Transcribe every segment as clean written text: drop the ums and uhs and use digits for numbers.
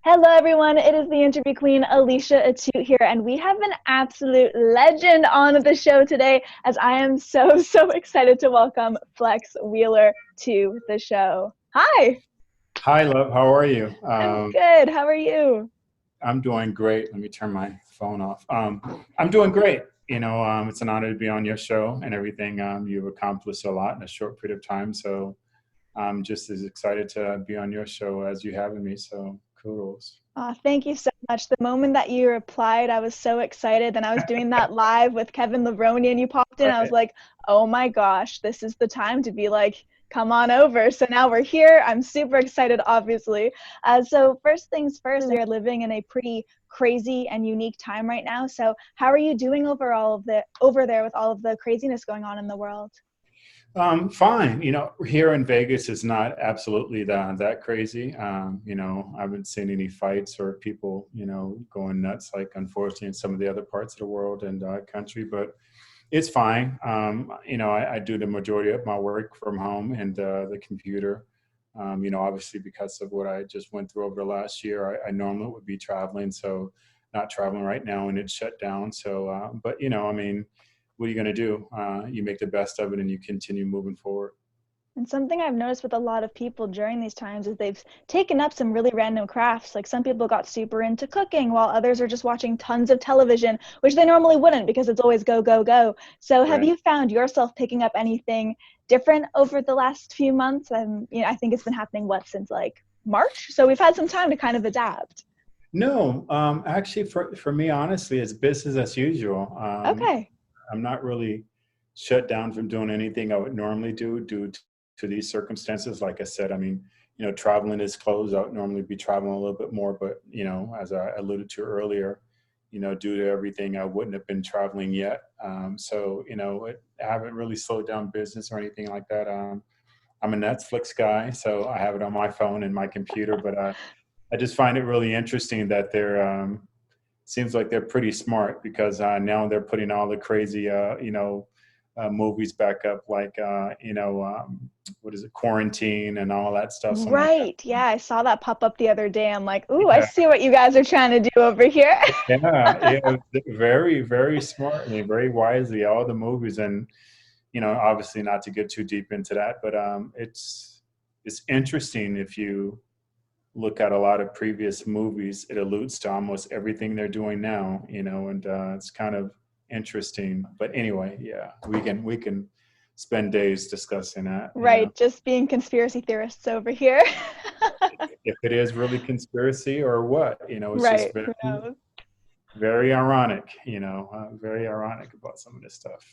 Hello, everyone. It is the interview queen, Alicia Atout here, and we have an absolute legend on the show today as I am so excited to welcome Flex Wheeler to the show. Hi, Hi, love. How are you? I'm good. How are you? I'm doing great. Let me turn my phone off. I'm doing great. It's an honor to be on your show and everything. You've accomplished a lot in a short period of time. So I'm just as excited to be on your show as you having me. So kudos. Thank you so much. The moment that you replied, I was so excited. Then I was doing that live with Kevin Levrone and you popped in. I was Right. like, oh my gosh, this is the time to be like, come on over. So now we're here. I'm super excited, obviously. So first things first, you're living in a pretty crazy and unique time right now. So how are you doing over there with all of the craziness going on in the world? Fine. Here in Vegas is not absolutely that crazy. I haven't seen any fights or people, going nuts like unfortunately in some of the other parts of the world and country, but it's fine. I do the majority of my work from home and the computer. Obviously because of what I just went through over the last year, I normally would be traveling, so not traveling right now and it's shut down. So, but what are you going to do? You make the best of it and you continue moving forward. And something I've noticed with a lot of people during these times is they've taken up some really random crafts. Like some people got super into cooking while others are just watching tons of television, which they normally wouldn't because it's always go, go, go. So have Right. you found yourself picking up anything different over the last few months? And I think it's been happening, since like March? So we've had some time to kind of adapt. No, actually, for me, honestly, it's business as usual. Okay. I'm not really shut down from doing anything I would normally do due to these circumstances. Like I said, traveling is closed. I would normally be traveling a little bit more, but as I alluded to earlier, due to everything, I wouldn't have been traveling yet. I haven't really slowed down business or anything like that. I'm a Netflix guy, so I have it on my phone and my computer, but I just find it really interesting that they're seems like they're pretty smart because now they're putting all the crazy movies back up like what is it, Quarantine and all that stuff. So I'm like, Right. Yeah, I saw that pop up the other day. I'm like, ooh, I yeah, see what you guys are trying to do over here. yeah, very smart and very wisely all the movies. And obviously not to get too deep into that, but it's interesting if you look at a lot of previous movies, it alludes to almost everything they're doing now, and it's kind of interesting. But anyway, yeah, we can spend days discussing that. Right, just being conspiracy theorists over here. If it is really conspiracy or what, it's just Right, who very, knows? very ironic, very ironic about some of this stuff.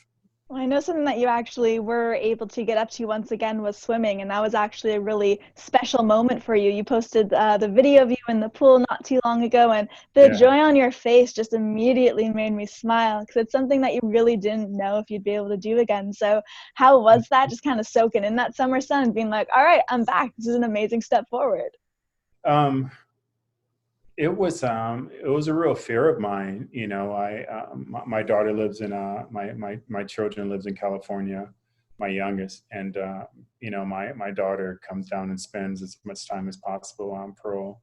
Well, I know something that you actually were able to get up to once again was swimming, and that was actually a really special moment for you. You posted the video of you in the pool not too long ago, and the Yeah. joy on your face just immediately made me smile because it's something that you really didn't know if you'd be able to do again. So, how was that? Just kind of soaking in that summer sun, being like, "All right, I'm back. This is an amazing step forward." Um, it was a real fear of mine. My daughter lives in my children lives in California, my youngest, and my daughter comes down and spends as much time as possible on Pearl,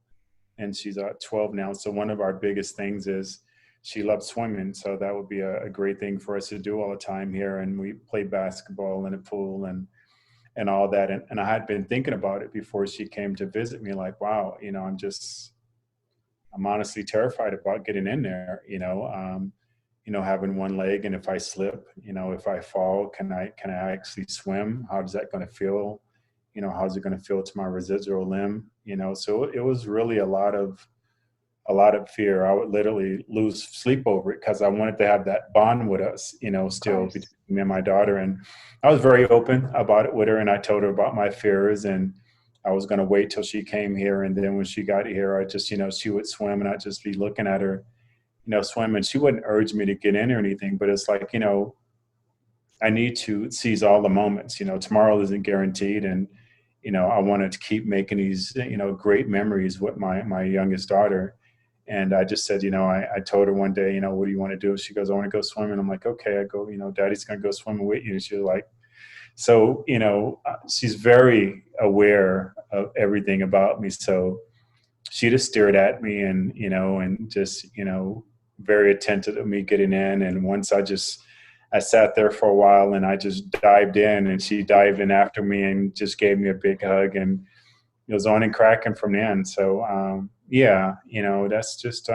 and she's 12 now. So one of our biggest things is she loves swimming, so that would be a great thing for us to do all the time here. And we play basketball in a pool and all that. And I had been thinking about it before she came to visit me, like, wow, I'm honestly terrified about getting in there, having one leg. And if I slip, if I fall, can I actually swim? How is that going to feel? How's it going to feel to my residual limb? So it was really a lot of fear. I would literally lose sleep over it because I wanted to have that bond with us, Of still between course. me and my daughter. And I was very open about it with her, and I told her about my fears, and I was going to wait till she came here. And then when she got here, I just, she would swim and I'd just be looking at her, swim. And she wouldn't urge me to get in or anything, but it's like, I need to seize all the moments. Tomorrow isn't guaranteed. And, I wanted to keep making these, great memories with my youngest daughter. And I just said, I told her one day, what do you want to do? She goes, I want to go swimming. I'm like, okay. I go, daddy's going to go swimming with you. She's like, so she's very aware of everything about me. So she just stared at me and, and just, very attentive to me getting in. And once I sat there for a while and I just dived in and she dived in after me and just gave me a big hug, and it was on and cracking from then. So, yeah, that's just,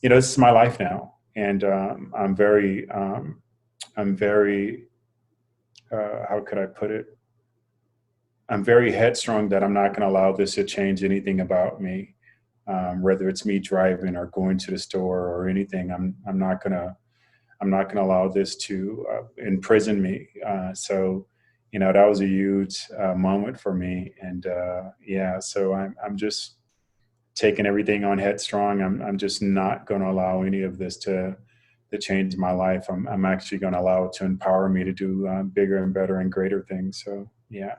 this is my life now. And I'm very, how could I put it? I'm very headstrong that I'm not going to allow this to change anything about me, whether it's me driving or going to the store or anything. I'm not going to allow this to imprison me. So, that was a huge moment for me. And yeah, so I'm just taking everything on headstrong. I'm just not going to allow any of this to change my life. I'm actually going to allow it to empower me to do bigger and better and greater things. So yeah.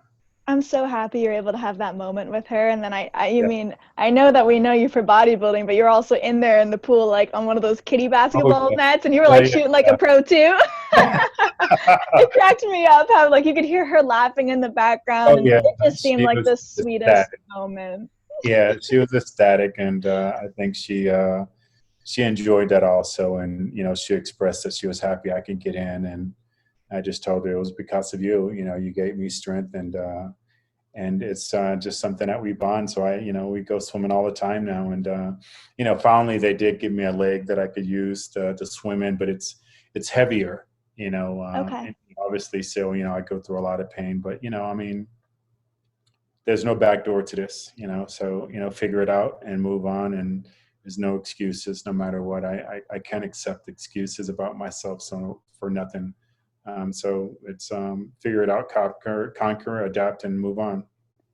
I'm so happy you're able to have that moment with her. And then you Yeah. mean, I know that we know you for bodybuilding, but you're also in there in the pool, like on one of those kiddie Oh basketball yeah. nets, and you were Yeah, like yeah, shooting like a pro too. It cracked me up how like you could hear her laughing in the background, oh and yeah. it just seemed She like was the sweetest ecstatic. moment. Yeah, she was ecstatic, and I think she enjoyed that also. And she expressed that she was happy I could get in, and I just told her it was because of you. You gave me strength, and it's just something that we bond. So we go swimming all the time now. And, finally they did give me a leg that I could use to swim in, but it's heavier, Okay. and obviously, so, I go through a lot of pain, but, I mean, there's no back door to this, so, figure it out and move on. And there's no excuses, no matter what. I can't accept excuses about myself. So for nothing. So it's figure it out, conquer, adapt, and move on.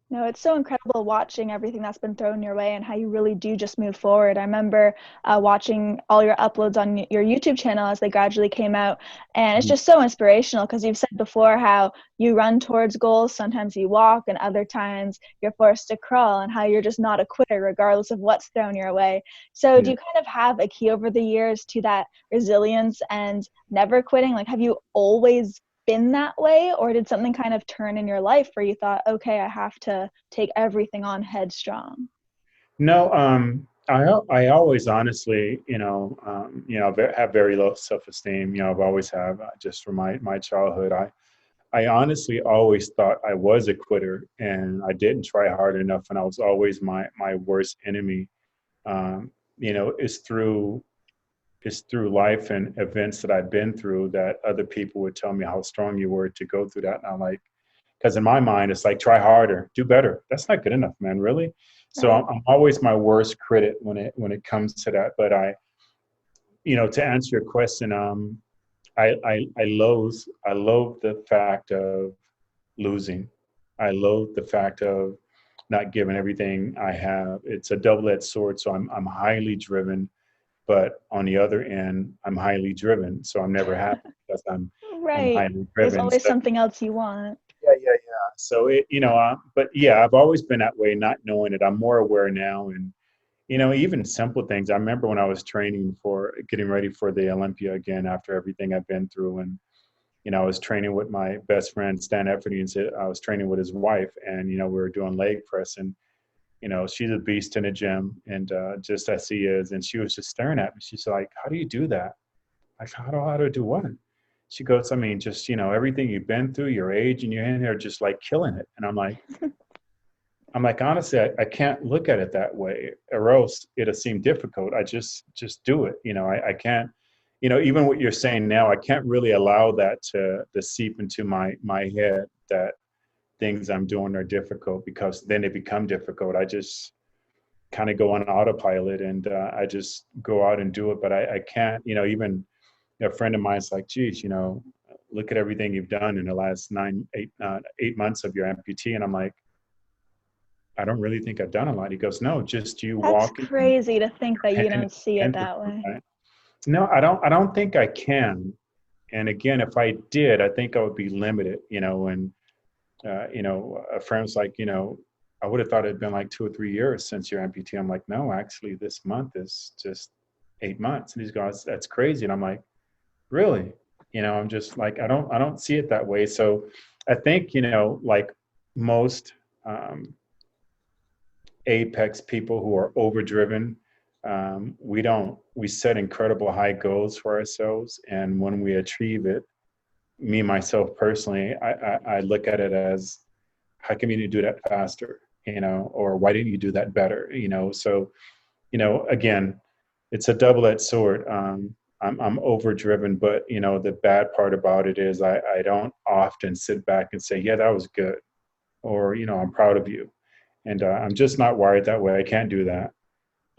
No, it's so incredible watching everything that's been thrown your way and how you really do just move forward. I remember watching all your uploads on your YouTube channel as they gradually came out. And it's just so inspirational because you've said before how you run towards goals. Sometimes you walk and other times you're forced to crawl, and how you're just not a quitter regardless of what's thrown your way. So do Yeah. you kind of have a key over the years to that resilience and never quitting? Like, have you always been that way, or did something kind of turn in your life where you thought, okay, I have to take everything on headstrong? No, I always honestly, have very low self-esteem. I've always have just from my childhood. I honestly always thought I was a quitter and I didn't try hard enough, and I was always my worst enemy. It's through life and events that I've been through that other people would tell me how strong you were to go through that. And I'm like, because in my mind, it's like, try harder, do better. That's not good enough, man, really. So Right. I'm always my worst critic when it comes to that. But to answer your question, I loathe the fact of losing. I loathe the fact of not giving everything I have. It's a double-edged sword. So I'm highly driven, but on the other end, I'm highly driven. So I'm never happy because I'm Right. highly There's driven. always So something else you want. yeah. So but yeah, I've always been that way, not knowing it. I'm more aware now, and even simple things. I remember when I was training for getting ready for the Olympia again after everything I've been through, and I was training with my best friend Stan Efferty, and I was training with his wife, and we were doing leg press, and she's a beast in the gym, and just as he is, and she was just staring at me. She's like, "How do you do that?" Like, how do I do what? She goes, I mean, just, everything you've been through, your age, and you're in there just like killing it. And I'm like, honestly, I can't look at it that way, or else it'll seem difficult. I just do it. I can't, even what you're saying now, I can't really allow that to seep into my head that things I'm doing are difficult, because then they become difficult. I just kind of go on autopilot, and I just go out and do it. But I can't, even a friend of mine's like, geez, look at everything you've done in the last 8 months of your amputee. And I'm like, I don't really think I've done a lot. He goes, no, just you That's walking and crazy to think that you and, don't see it and that way. no, I don't think I can. And again, if I did, I think I would be limited, and, a friend's like, I would have thought it'd been like 2 or 3 years since your amputee. I'm like, no, actually this month is just 8 months. And he's goes, that's crazy. And I'm like, really? I'm just like, I don't see it that way. So I think, like most, apex people who are overdriven. We set incredible high goals for ourselves. And when we achieve it, me, myself personally, I look at it as, how come you didn't do that faster? Or why didn't you do that better? So, again, it's a double-edged sword. I'm overdriven, but the bad part about it is I don't often sit back and say, yeah, that was good, or I'm proud of you, and I'm just not wired that way. I can't do that.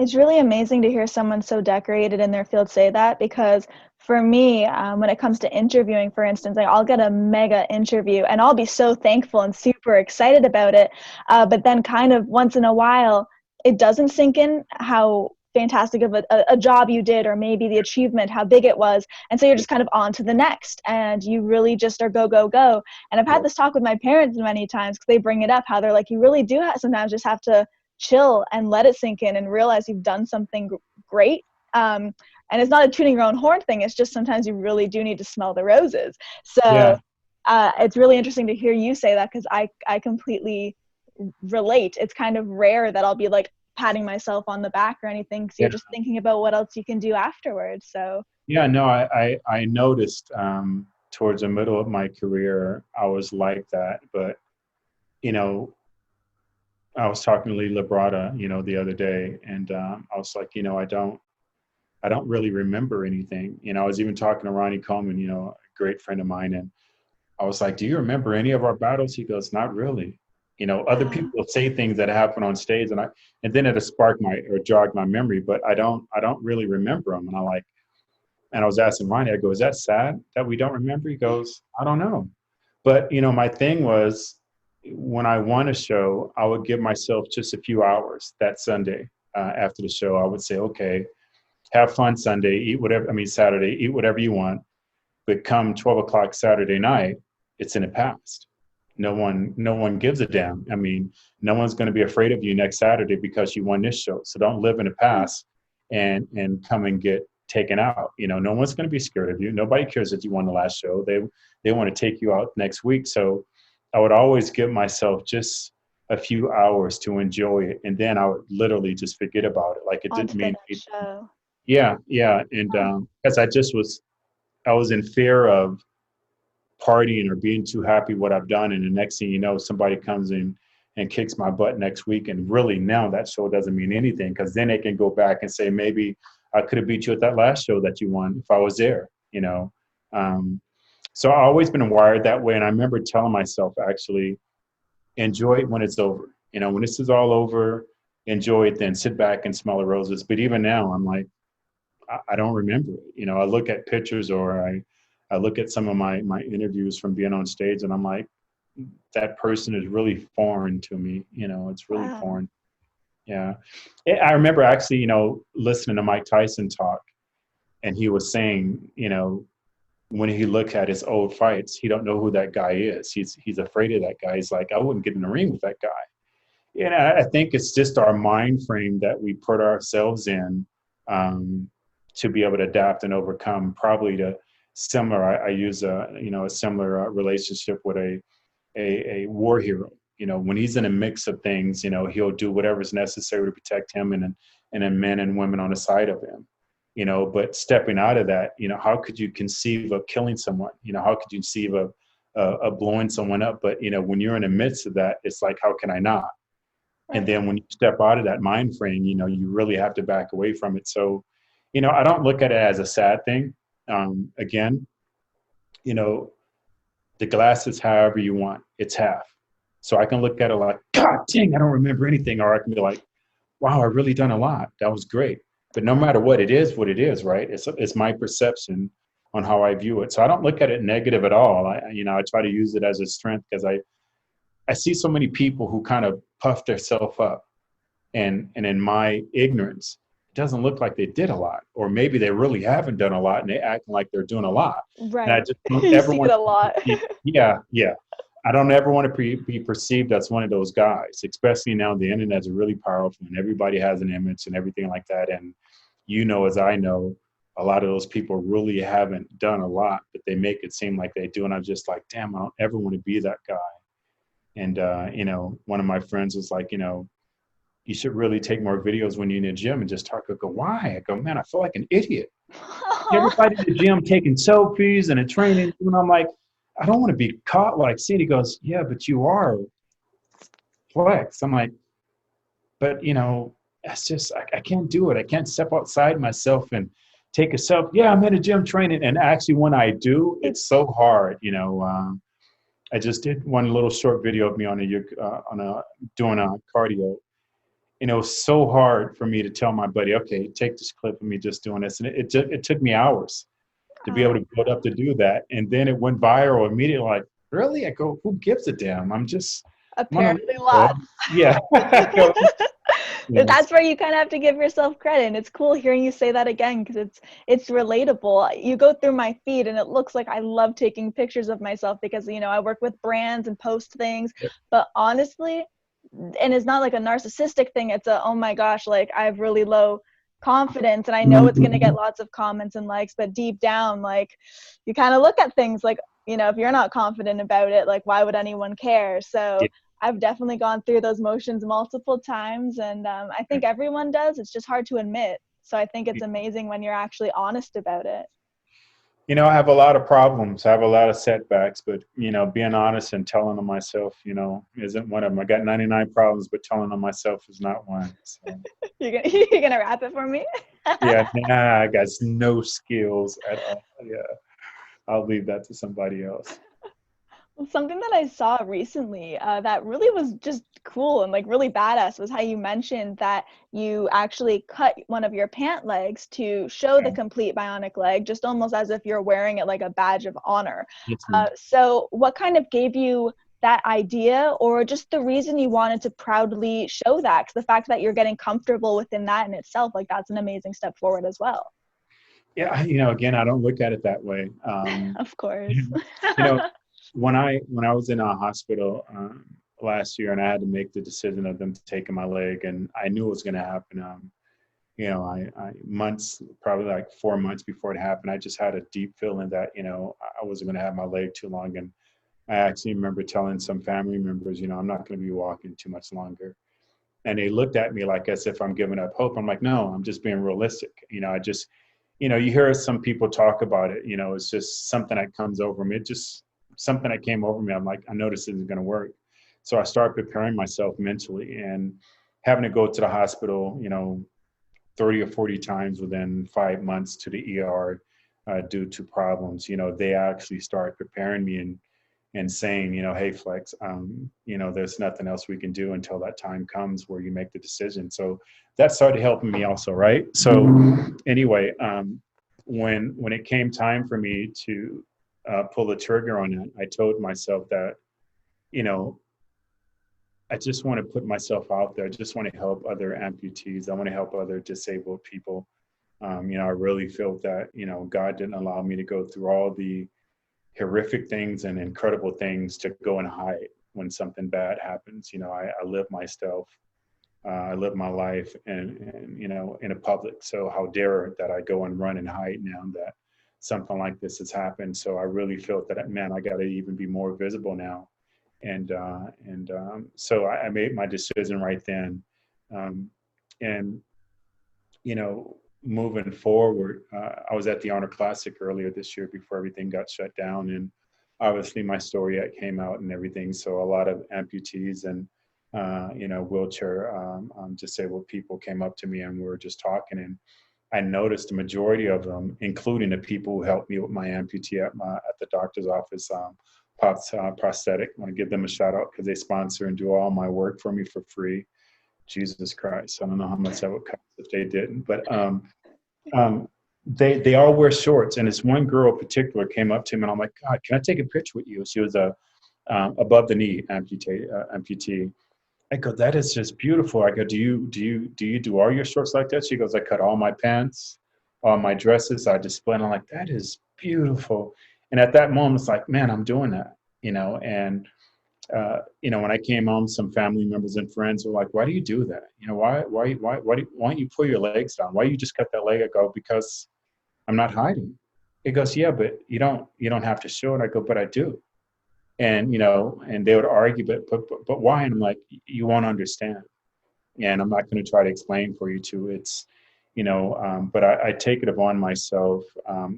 It's really amazing to hear someone so decorated in their field say that, because for me, when it comes to interviewing, for instance, like I'll get a mega interview and I'll be so thankful and super excited about it. But then kind of once in a while, it doesn't sink in how fantastic of a job you did, or maybe the achievement, how big it was. And so you're just kind of on to the next, and you really just are go, go, go. And I've had this talk with my parents many times, because they bring it up, how they're like, you really do sometimes just have to chill and let it sink in and realize you've done something great. And it's not a tooting your own horn thing. It's just sometimes you really do need to smell the roses. So it's really interesting to hear you say that, because I completely relate. It's kind of rare that I'll be like patting myself on the back or anything, because you're just thinking about what else you can do afterwards. So no, I noticed towards the middle of my career I was like that, but I was talking to Lee Labrada, the other day, and I was like, I don't really remember anything. I was even talking to Ronnie Coleman, a great friend of mine, and I was like, do you remember any of our battles? He goes, not really. Other people say things that happen on stage, and then it'll spark or jog my memory, but I don't really remember them. And I was asking Ronnie, I go, is that sad that we don't remember? He goes, I don't know. But, my thing was, when I won a show, I would give myself just a few hours that Sunday after the show. I would say, okay, have fun Sunday, Saturday, eat whatever you want. But come 12 o'clock Saturday night, it's in the past. No one gives a damn. No one's going to be afraid of you next Saturday because you won this show. So don't live in the past and come and get taken out. No one's going to be scared of you. Nobody cares that you won the last show. They want to take you out next week. So I would always give myself just a few hours to enjoy it, and then I would literally just forget about it, like it didn't mean anything. Show. Yeah, and because I was in fear of partying or being too happy what I've done, and the next thing you know, somebody comes in and kicks my butt next week, and really now that show doesn't mean anything, because then they can go back and say, maybe I could have beat you at that last show that you won if I was there. So I've always been wired that way, and I remember telling myself, actually, enjoy it when it's over. When this is all over, enjoy it, then sit back and smell the roses. But even now, I'm like, I don't remember it. I look at pictures, or I look at some of my interviews from being on stage, and I'm like, that person is really foreign to me. It's really foreign. Yeah. I remember actually, listening to Mike Tyson talk, and he was saying, when he looked at his old fights, he don't know who that guy is. He's afraid of that guy. He's like, I wouldn't get in the ring with that guy. I think it's just our mind frame that we put ourselves in to be able to adapt and overcome. Probably I use a similar relationship with a war hero. When he's in a mix of things, he'll do whatever's necessary to protect him and then men and women on the side of him. But stepping out of that, how could you conceive of killing someone? How could you conceive of blowing someone up? But, when you're in the midst of that, it's like, how can I not? Right. And then when you step out of that mind frame, you really have to back away from it. So, I don't look at it as a sad thing. Again, the glass is however you want. It's half. So I can look at it like, God dang, I don't remember anything. Or I can be like, wow, I really done a lot. That was great. But no matter what it is, right? It's my perception on how I view it. So I don't look at it negative at all. I try to use it as a strength, because I see so many people who kind of puff themselves up, and in my ignorance, it doesn't look like they did a lot, or maybe they really haven't done a lot and they acting like they're doing a lot. Right. And I just don't ever see it a lot. Yeah. I don't ever want to be perceived as one of those guys, especially now the internet's really powerful and everybody has an image and everything like that. And as I know, a lot of those people really haven't done a lot, but they make it seem like they do. And I'm just like, damn, I don't ever want to be that guy. And, one of my friends was like, you should really take more videos when you're in the gym and just talk. I go, why? I go, man, I feel like an idiot. Everybody in the gym taking selfies and a training. And I'm like, I don't want to be caught like, see, he goes, yeah, but you are flex. I'm like, but that's just, I can't do it. I can't step outside myself and take a selfie. Yeah, I'm in a gym training. And actually when I do, it's so hard, I just did one little short video of me doing a cardio. And it was so hard for me to tell my buddy, okay, take this clip of me just doing this. And it took me hours to be able to build up to do that. And then it went viral immediately. Like, really? I go, who gives a damn? Apparently lots. Yeah. That's where you kind of have to give yourself credit. And it's cool hearing you say that again, because it's relatable. You go through my feed and it looks like I love taking pictures of myself because, I work with brands and post things. Yeah. But honestly, and it's not like a narcissistic thing. It's oh my gosh, like I have really low confidence and I know it's going to get lots of comments and likes, but deep down, like you kind of look at things like, if you're not confident about it, like why would anyone care? So yeah. I've definitely gone through those motions multiple times, and I think everyone does. It's just hard to admit. So I think it's amazing when you're actually honest about it. I have a lot of problems. I have a lot of setbacks, but, being honest and telling them myself, isn't one of them. I got 99 problems, but telling them myself is not one. So. You're gonna wrap it for me? Yeah, I got no skills at all. Yeah, I'll leave that to somebody else. Well, something that I saw recently that really was just cool and like really badass was how you mentioned that you actually cut one of your pant legs to show the complete bionic leg, just almost as if you're wearing it like a badge of honor. So what kind of gave you that idea, or just the reason you wanted to proudly show that? Because the fact that you're getting comfortable within that in itself, like that's an amazing step forward as well. Yeah, again, I don't look at it that way. Of course. When I was in a hospital last year and I had to make the decision of them taking my leg, and I knew it was going to happen. I months, probably like 4 months before it happened, I just had a deep feeling that, I wasn't going to have my leg too long. And I actually remember telling some family members, I'm not going to be walking too much longer. And they looked at me like as if I'm giving up hope. I'm like, no, I'm just being realistic. You hear some people talk about it, it's just something that comes over me. It just something that came over me. I'm like, I know this isn't going to work. So I started preparing myself mentally and having to go to the hospital, 30 or 40 times within 5 months to the ER due to problems. They actually started preparing me and saying, hey, Flex, there's nothing else we can do until that time comes where you make the decision. So that started helping me also, right? So anyway, when it came time for me to pull the trigger on it, I told myself that, I just want to put myself out there. I just want to help other amputees. I want to help other disabled people. I really felt that, God didn't allow me to go through all the horrific things and incredible things to go and hide when something bad happens. I live myself. I live my life and in a public. So how dare that I go and run and hide now that something like this has happened. So I really felt that, man, I got to even be more visible now. And so I made my decision right then. Moving forward, I was at the Arnold Classic earlier this year before everything got shut down. And obviously my story came out and everything. So a lot of amputees and, wheelchair disabled people came up to me and we were just talking. And I noticed the majority of them, including the people who helped me with my amputee at the doctor's office, Pops Prosthetic. I want to give them a shout out because they sponsor and do all my work for me for free. Jesus Christ, I don't know how much that would cost if they didn't, but they all wear shorts. And this one girl in particular came up to me and I'm like, God, can I take a picture with you? She was a above the knee amputee. I go, that is just beautiful. I go, do you do all your shorts like that? She goes, I cut all my pants, all my dresses, I display. And I'm like, that is beautiful. And at that moment, it's like, man, I'm doing that, and, when I came home, some family members and friends were like, why do you do that? Why don't you pull your legs down? Why you just cut that leg? I go, because I'm not hiding. It goes, yeah, but you don't have to show it. I go, but I do. And, and they would argue, but why? And I'm like, you won't understand. and I'm not going to try to explain for you too. It's, but I take it upon myself,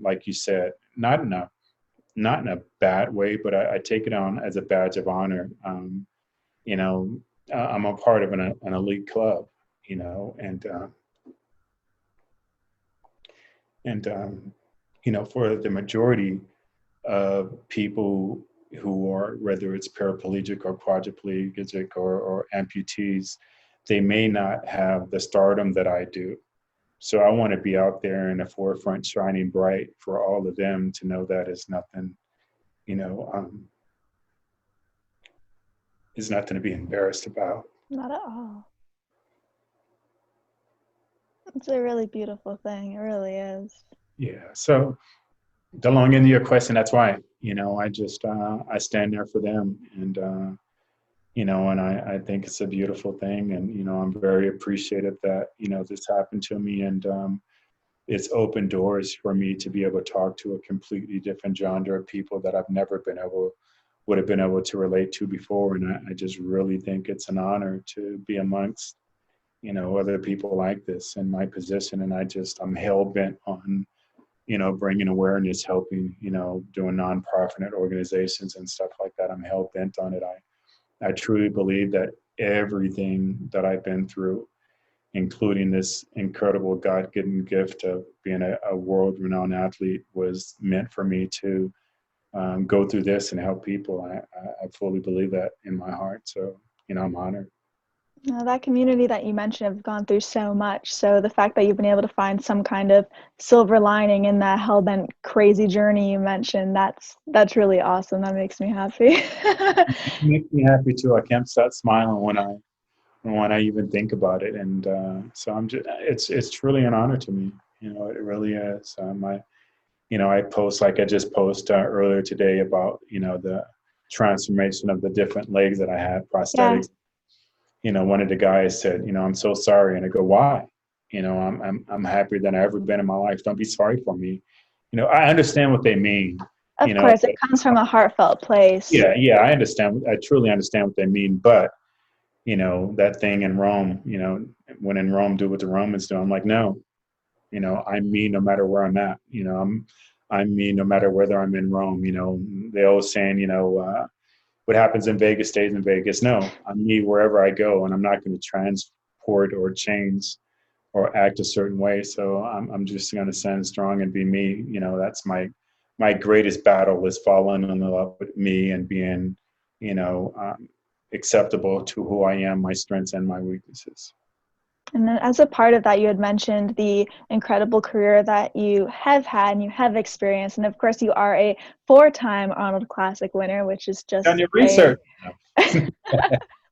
like you said, not in a bad way, but I take it on as a badge of honor. You know, I'm a part of an elite club, and and for the majority of people who are, whether it's paraplegic or quadriplegic or amputees, they may not have the stardom that I do. So I want to be out there in the forefront, shining bright for all of them to know that it's nothing, you know, um, is nothing to be embarrassed about. Not at all. It's a really beautiful thing. It really is. Yeah. So the long end of your question, that's why, I just, I stand there for them, and I think it's a beautiful thing. And, I'm very appreciative that, this happened to me, and it's opened doors for me to be able to talk to a completely different genre of people that I've never would have been able to relate to before. And I just really think it's an honor to be amongst, other people like this in my position. And I'm hell bent on, bringing awareness, helping, doing nonprofit organizations and stuff like that. I'm hell bent on it. I truly believe that everything that I've been through, including this incredible God-given gift of being a world-renowned athlete, was meant for me to go through this and help people. I fully believe that in my heart. So, I'm honored. Now, that community that you mentioned have gone through so much. So the fact that you've been able to find some kind of silver lining in that hell-bent crazy journey you mentioned, that's really awesome. That makes me happy. It makes me happy too. I can't stop smiling when I even think about it. And so it's truly an honor to me. It really is. I post, like I just posted earlier today about, the transformation of the different legs that I had, Yeah. prosthetics. One of the guys said, I'm so sorry. And I go, why? I'm happier than I've ever been in my life. Don't be sorry for me. I understand what they mean. Of course, it comes from a heartfelt place. Yeah, I understand. I truly understand what they mean. But, that thing in Rome, when in Rome, do what the Romans do. I'm like, no, I mean, no matter where I'm at, I mean, no matter whether I'm in Rome, they always saying, what happens in Vegas stays in Vegas. No, I'm me wherever I go, and I'm not going to transport or change or act a certain way. So I'm just going to stand strong and be me. That's my greatest battle, is falling in love with me and being, you know, um, acceptable to who I am, my strengths and my weaknesses. And then as a part of that, you had mentioned the incredible career that you have had and you have experienced. And of course, you are a 4-time Arnold Classic winner, which is Done just your research.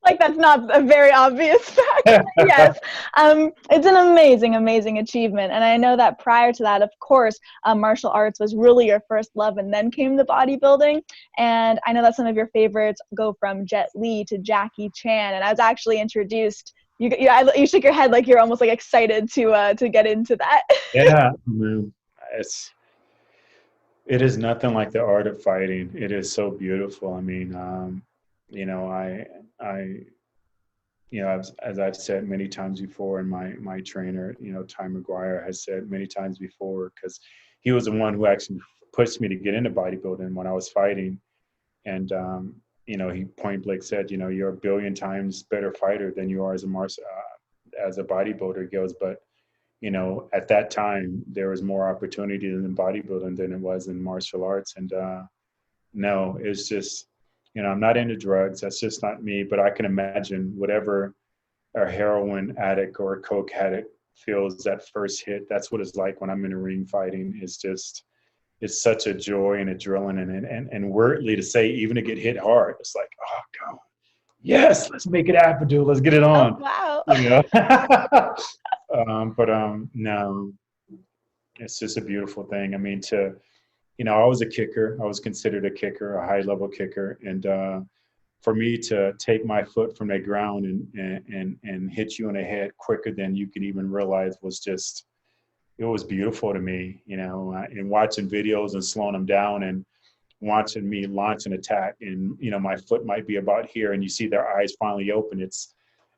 like, that's not a very obvious fact. Yes, it's an amazing, amazing achievement. And I know that prior to that, of course, martial arts was really your first love, and then came the bodybuilding. And I know that some of your favorites go from Jet Li to Jackie Chan. And I was actually introduced. You shook your head like you're almost like excited to get into that. Yeah, I mean, it is nothing like the art of fighting. It is so beautiful. I mean, you know, I, as I've said many times before, and my trainer, Ty McGuire, has said many times before, because he was the one who actually pushed me to get into bodybuilding when I was fighting, and he point blank said, you're a billion times better fighter than you are as as a bodybuilder. He goes, but at that time there was more opportunity in bodybuilding than it was in martial arts, and no, it's just, I'm not into drugs. That's just not me. But I can imagine whatever a heroin addict or a coke addict feels that first hit. That's what it's like when I'm in a ring fighting. It's such a joy and adrenaline, and weirdly to say, even to get hit hard, it's like, oh God, yes, let's make it happen, dude. Let's get it on. Oh, wow. No, it's just a beautiful thing. I mean, I was a kicker. I was considered a kicker, a high level kicker. And for me to take my foot from the ground and hit you in the head quicker than you could even realize it was beautiful to me, and watching videos and slowing them down and watching me launch an attack, and, my foot might be about here and you see their eyes finally open.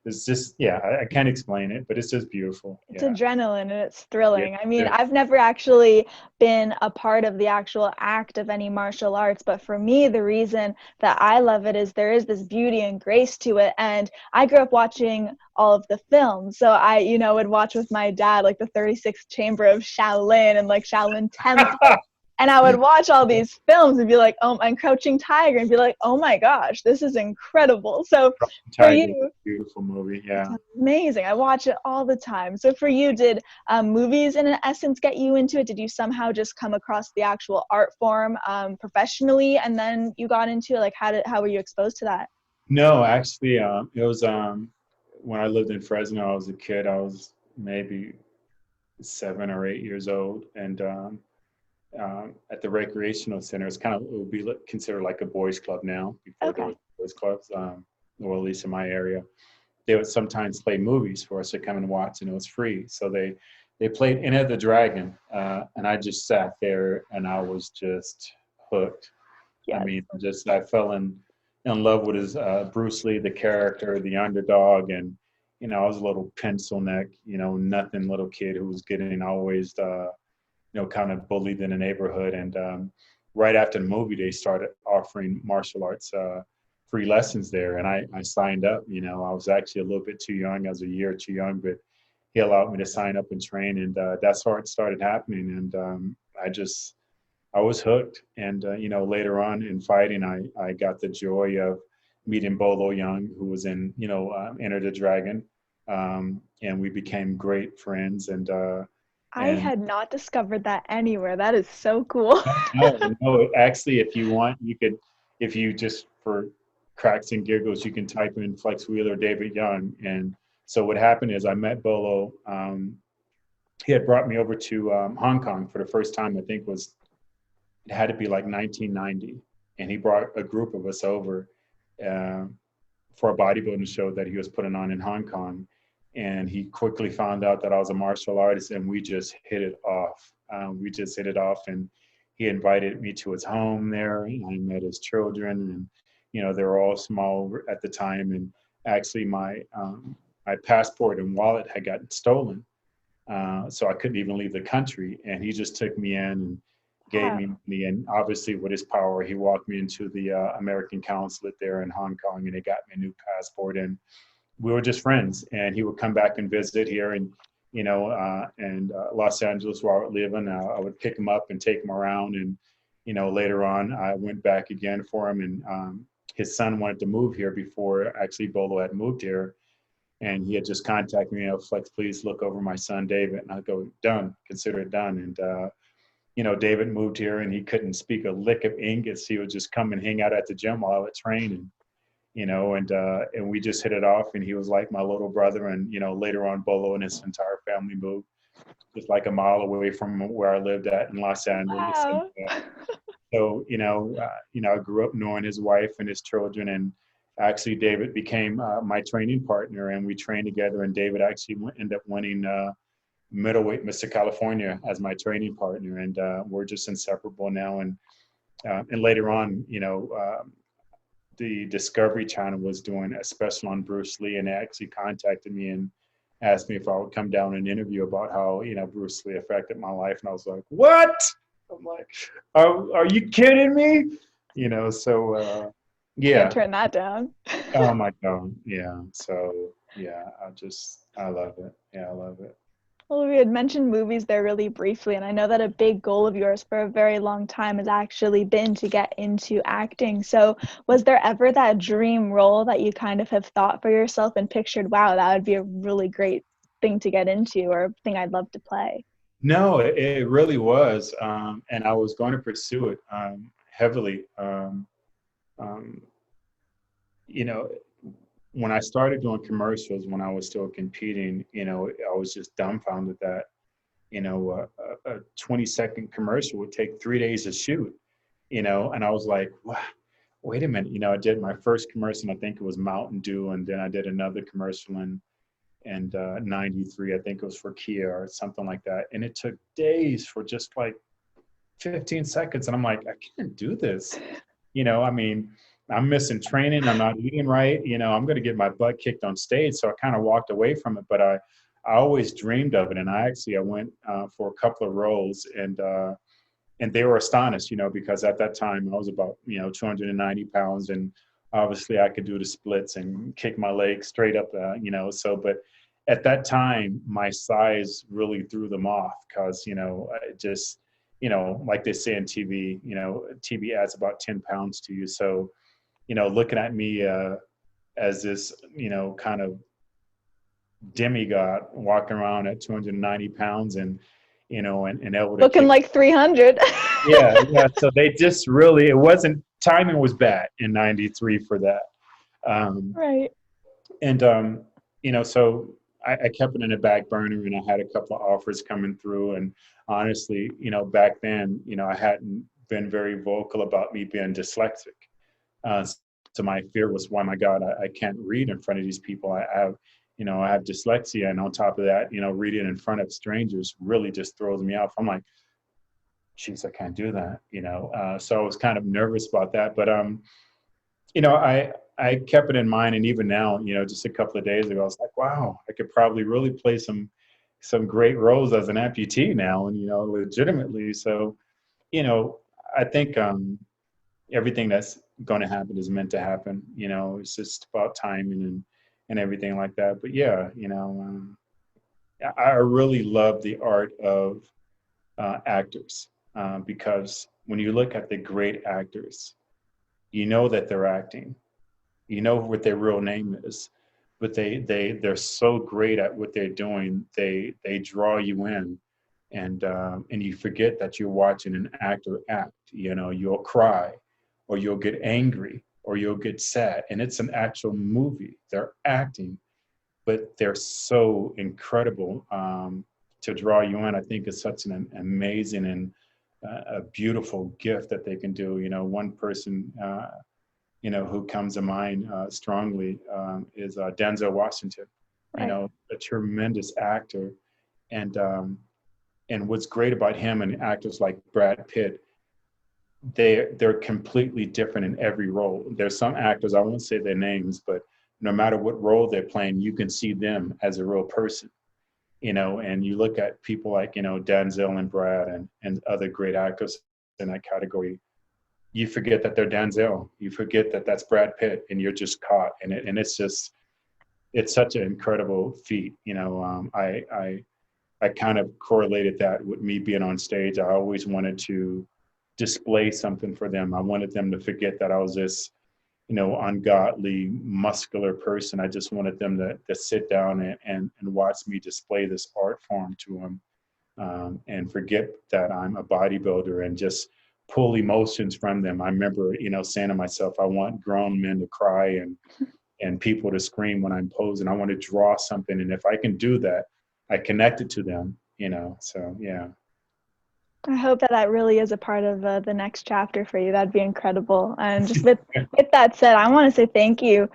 it's just, yeah, I can't explain it, but it's just beautiful. It's Yeah. adrenaline and it's Yeah. thrilling. I mean, Yeah. I've never actually been a part of the actual act of any martial arts, but for me, the reason that I love it is there is this beauty and grace to it. And I grew up watching all of the films. So I, would watch with my dad, like the 36th Chamber of Shaolin and like Shaolin Temple. And I would watch all these films and be like, oh, and Crouching Tiger, and be like, oh my gosh, this is incredible. So for Tiger, you, beautiful movie. it's Yeah. amazing. I watch it all the time. So for you, did movies in essence get you into it? Did you somehow just come across the actual art form professionally and then you got into it? Like how were you exposed to that? No, actually, it was when I lived in Fresno. I was a kid. I was maybe 7 or 8 years old, and at the recreational center, it would be considered like a boys' club now. Before there Okay. was boys' clubs, or at least in my area, they would sometimes play movies for us to come and watch, and it was free. So they played Enter the Dragon, and I just sat there, and I was just hooked. I Yes. mean, I fell in love with his Bruce Lee, the character, the underdog, and I was a little pencil neck, nothing little kid who was getting always kind of bullied in the neighborhood. And right after the movie, they started offering martial arts free lessons there, and I signed up. I was actually a little bit too young. I was a year too young, but he allowed me to sign up and train, and that's how it started happening. And I was hooked. And, later on in fighting, I got the joy of meeting Bolo Young, who was in, Enter the Dragon. And we became great friends. I And had not discovered that anywhere. That is so cool. no, actually, if you want, if you just for cracks and giggles, you can type in Flex Wheeler, David Young. And so what happened is I met Bolo. He had brought me over to Hong Kong for the first time. I think it had to be like 1990, and he brought a group of us over uh, for a bodybuilding show that he was putting on in Hong Kong. And he quickly found out that I was a martial artist, and we just hit it off. And he invited me to his home there. And I met his children, and they were all small at the time. And actually, my passport and wallet had gotten stolen, so I couldn't even leave the country. And he just took me in and gave Wow. me money. And obviously, with his power, he walked me into the American consulate there in Hong Kong, and they got me a new passport. And we were just friends. And he would come back and visit here, and Los Angeles, where I would live in. I would pick him up and take him around. And later on, I went back again for him. And his son wanted to move here before actually Bolo had moved here. And he had just contacted me, Flex, please look over my son, David. And I go, done, consider it done. And, David moved here, and he couldn't speak a lick of English. He would just come and hang out at the gym while I would train. And we just hit it off. And he was like my little brother. And, later on, Bolo and his entire family moved just like a mile away from where I lived at in Los Angeles. And, Wow. so, I grew up knowing his wife and his children. And actually, David became my training partner, and we trained together. And David actually ended up winning middleweight Mr. California as my training partner. And we're just inseparable now. And later on, the Discovery Channel was doing a special on Bruce Lee, and they actually contacted me and asked me if I would come down and interview about how Bruce Lee affected my life. And I was like, what? I'm like, are you kidding me? So Can't yeah. turn that down. Oh my God. Yeah. So yeah, I love it. Yeah, I love it. Well, we had mentioned movies there really briefly, and I know that a big goal of yours for a very long time has actually been to get into acting. So, was there ever that dream role that you kind of have thought for yourself and pictured, wow, that would be a really great thing to get into or a thing I'd love to play? No, it really was. And I was going to pursue it heavily. Um, you know, when I started doing commercials, when I was still competing, I was just dumbfounded that, a 20-second commercial would take 3 days to shoot, and I was like, wow, wait a minute. I did my first commercial, and I think it was Mountain Dew. And then I did another commercial in 93, I think it was for Kia or something like that. And it took days for just like 15 seconds. And I'm like, I can't do this. I mean, I'm missing training. I'm not eating right. I'm going to get my butt kicked on stage. So I kind of walked away from it, but I always dreamed of it. And I went for a couple of roles, and they were astonished, because at that time I was about, 290 pounds, and obviously I could do the splits and kick my legs straight up, but at that time, my size really threw them off because, it just, like they say in TV, TV adds about 10 pounds to you. So, looking at me as this, kind of demigod walking around at 290 pounds and able to Looking kick. like 300. Yeah. So they just really, it wasn't, timing was bad in 93 for that. Right. And, so I kept it in the back burner, and I had a couple of offers coming through. And honestly, back then, I hadn't been very vocal about me being dyslexic. So my fear was, why, my God, I can't read in front of these people. I have dyslexia. And on top of that, reading in front of strangers really just throws me off. I'm like, geez, I can't do that, so I was kind of nervous about that. But, I kept it in mind. And even now, just a couple of days ago, I was like, wow, I could probably really play some great roles as an amputee now, and, legitimately. So, I think everything that's going to happen is meant to happen. It's just about timing and everything like that. But yeah, I really love the art of actors, because when you look at the great actors, that they're acting, what their real name is, but they're so great at what they're doing. They draw you in, and you forget that you're watching an actor act. You'll cry, or you'll get angry, or you'll get sad, and it's an actual movie. They're acting, but they're so incredible to draw you in. I think it's such an amazing and a beautiful gift that they can do. One person who comes to mind strongly is Denzel Washington. Right. A tremendous actor, and what's great about him and actors like Brad Pitt, they're completely different in every role. There's some actors, I won't say their names, but no matter what role they're playing, you can see them as a real person. And you look at people like, Denzel and Brad and other great actors in that category, you forget that they're Denzel. You forget that that's Brad Pitt, and you're just caught in it. And it's such an incredible feat. I kind of correlated that with me being on stage. I always wanted to display something for them. I wanted them to forget that I was this, ungodly, muscular person. I just wanted them to sit down and watch me display this art form to them, and forget that I'm a bodybuilder, and just pull emotions from them. I remember, saying to myself, I want grown men to cry and people to scream when I'm posing. I want to draw something. And if I can do that, I connect it to them, so yeah. I hope that really is a part of the next chapter for you. That'd be incredible. And just with that said, I want to say thank you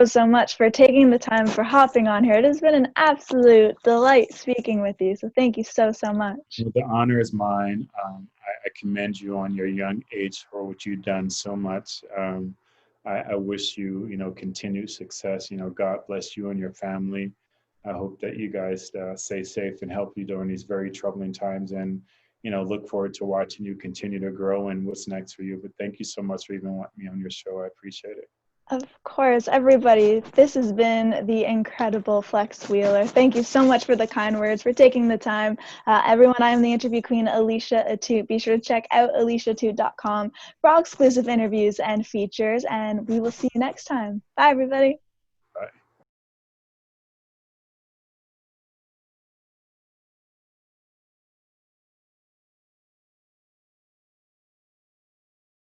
so much for taking the time, for hopping on here. It has been an absolute delight speaking with you. So thank you so much. Well, the honor is mine. I commend you on your young age for what you've done so much. I wish you, continued success. God bless you and your family. I hope that you guys stay safe and healthy during these very troubling times, and look forward to watching you continue to grow and what's next for you. But thank you so much for even wanting me on your show. I appreciate it. Of course, everybody, this has been the incredible Flex Wheeler. Thank you so much for the kind words, for taking the time. Everyone, I am the interview queen, Alicia Atout. Be sure to check out aliciaatout.com for all exclusive interviews and features, and we will see you next time. Bye, everybody.